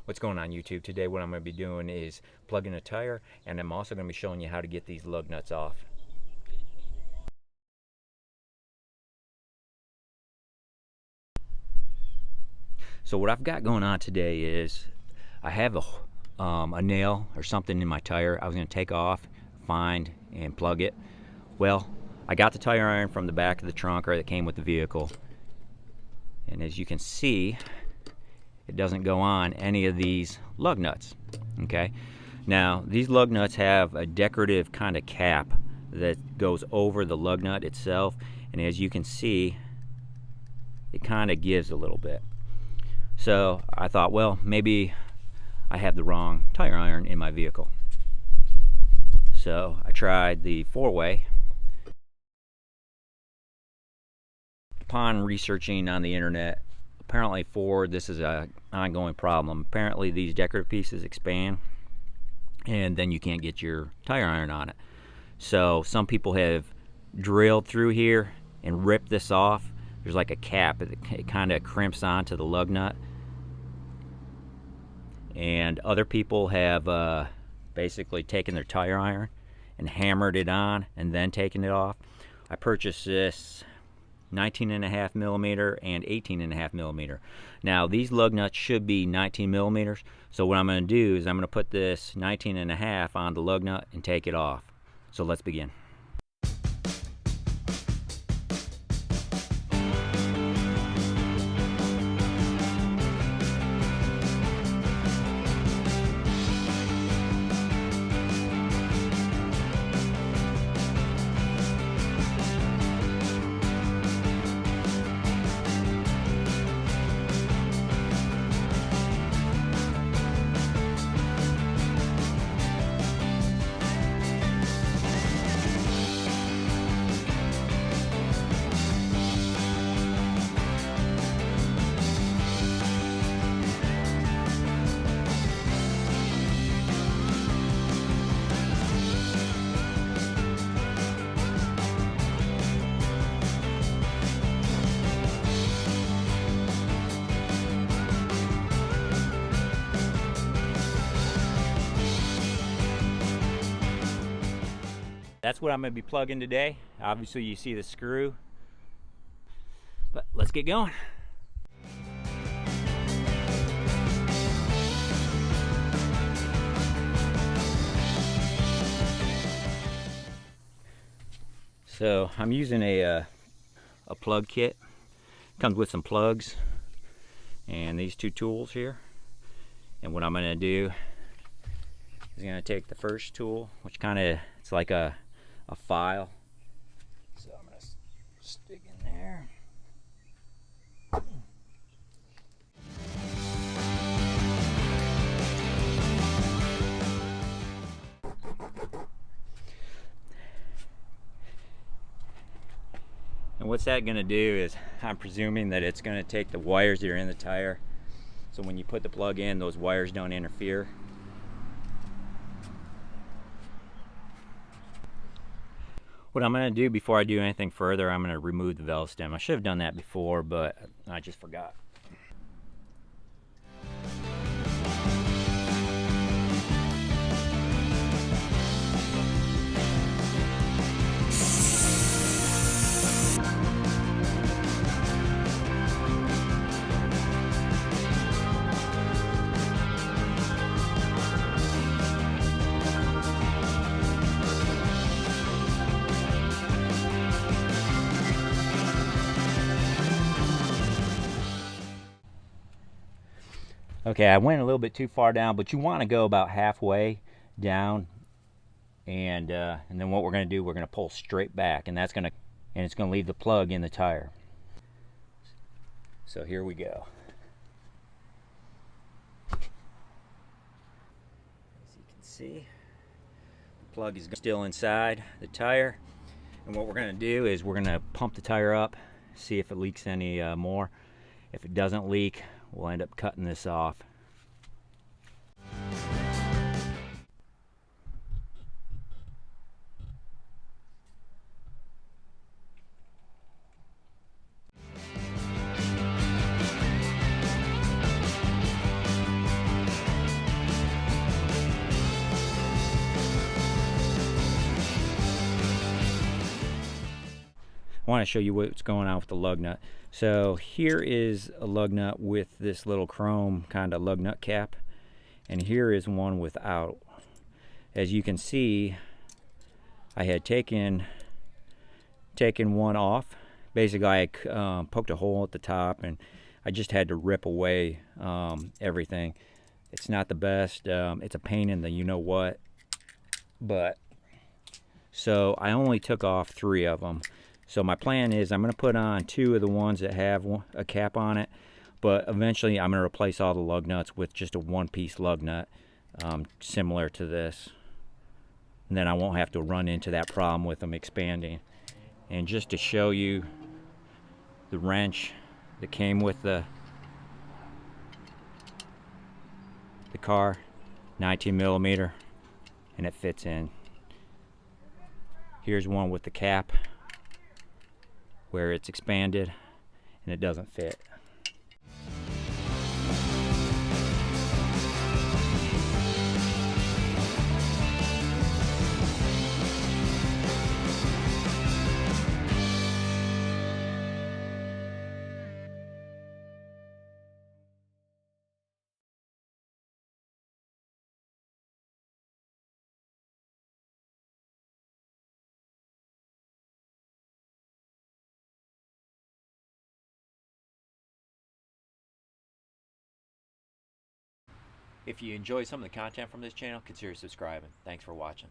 What's going on YouTube? Today what I'm going to be doing is plugging a tire, and I'm also going to be showing you how to get these lug nuts off. So what I've got going on today is I have a nail or something in my tire I was going to take off, find, and plug it. Well, I got the tire iron from the back of the trunk or that came with the vehicle, and as you can see, it doesn't go on any of these lug nuts. Okay, now these lug nuts have a decorative kind of cap that goes over the lug nut itself, and as you can see, it kind of gives a little bit. So I thought, well, maybe I have the wrong tire iron in my vehicle. So I tried the 4-way. Upon researching on the internet, apparently Ford, this is an ongoing problem. Apparently these decorative pieces expand and then you can't get your tire iron on it. So some people have drilled through here and ripped this off. There's like a cap, it kind of crimps onto the lug nut. And other people have basically taken their tire iron and hammered it on and then taken it off. I purchased this 19.5 millimeter and 18.5 millimeter. Now these lug nuts should be 19 millimeters. So what I'm going to do is I'm going to put this 19.5 on the lug nut and take it off. So let's begin. That's what I'm going to be plugging today. Obviously you see the screw, but let's get going. So I'm using a plug kit. Comes with some plugs and these two tools here. And what I'm going to do is going to take the first tool, which kind of, it's like a file. So I'm going to stick in there. And what's that going to do is, I'm presuming that it's going to take the wires that are in the tire. So when you put the plug in, those wires don't interfere. What I'm going to do before I do anything further, I'm going to remove the valve stem. I should have done that before, but I just forgot. Okay, I went a little bit too far down, but you want to go about halfway down, and then what we're going to do, we're going to pull straight back, and it's going to leave the plug in the tire. So here we go. As you can see, the plug is still inside the tire, and what we're going to do is we're going to pump the tire up, see if it leaks any more. If it doesn't leak, we'll end up cutting this off. I want to show you what's going on with the lug nut. So here is a lug nut with this little chrome kind of lug nut cap, and here is one without. As you can see, I had taken one off. Basically, I poked a hole at the top, and I just had to rip away everything. It's not the best. It's a pain in the you-know-what. But so I only took off 3 of them. So my plan is I'm going to put on 2 of the ones that have a cap on it, but eventually I'm going to replace all the lug nuts with just a one-piece lug nut, similar to this. And then I won't have to run into that problem with them expanding. And just to show you the wrench that came with the car, 19 millimeter, and it fits in. Here's one with the cap where it's expanded and it doesn't fit. If you enjoy some of the content from this channel, consider subscribing. Thanks for watching.